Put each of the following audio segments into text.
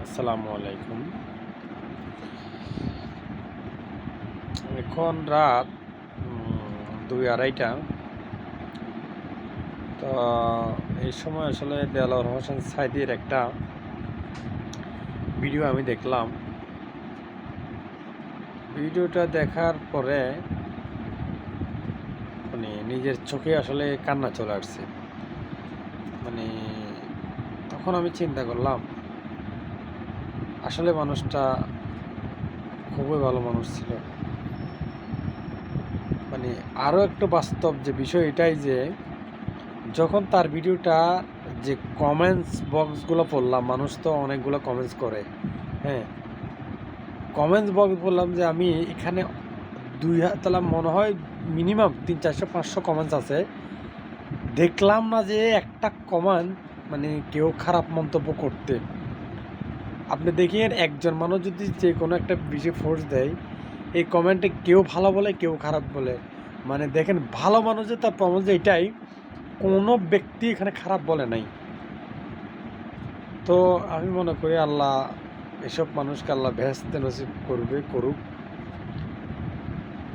আসসালামু আলাইকুম। এখন রাত 2:30টা। তো এই সময় আসলে দেলোয়ার হোসেন সাঈদীর একটা ভিডিও আমি দেখলাম। ভিডিওটা দেখার পরে নিজের চোখে আসলে কান্না চলে আসছে। মানে তখন আমি চিন্তা করলাম, আসলে মানুষটা খুবই ভালো মানুষ ছিল। আরও একটু বাস্তব যে বিষয় এটাই যে যখন তার ভিডিওটা যে কমেন্টস বক্সগুলো পড়লাম, মানুষ তো অনেকগুলো কমেন্টস করে। হ্যাঁ, কমেন্টস বক্স বললাম যে আমি এখানে তাহলে মনে হয় মিনিমাম 300-400-500 কমেন্টস আছে। দেখলাম না যে একটা কমেন্ট কেউ খারাপ মন্তব্য করতে। আপনি দেখিয়েন, একজন মানুষ যদি যে কোনো একটা বিষয়ে ফোর্স দেয়, এই কমেন্টে কেউ ভালো বলে কেউ খারাপ বলে। দেখেন, ভালো মানুষের তার প্রমাণ যে এটাই, কোনো ব্যক্তি এখানে খারাপ বলে নাই। তো আমি মনে করি আল্লাহ এসব মানুষকে আল্লাহ বেহেশতে নসিব করুক।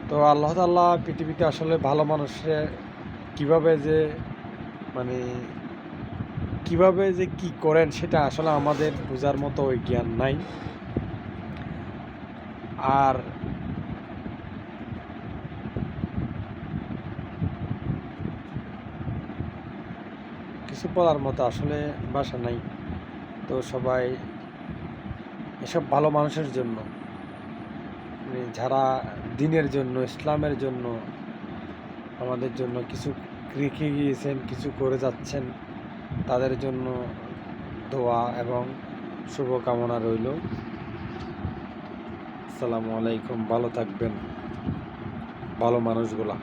তো আল্লাহ তাআলা পৃথিবীতে আসলে ভালো মানুষের কিভাবে যে মানে কিভাবে যে কি করেন সেটা আসলে আমাদের বোঝার মতো ওই জ্ঞান নাই। আর কিছু বলার মতো আসলে ভাষা নাই। তো সবাই এসব ভালো মানুষের জন্য, যারা দিনের জন্য, ইসলামের জন্য, আমাদের জন্য কিছু রেখে গিয়েছেন, কিছু করে যাচ্ছেন, তাদের জন্য দোয়া এবং শুভকামনা রইল। আসসালামু আলাইকুম। ভালো থাকবেন ভালো মানুষগুলা।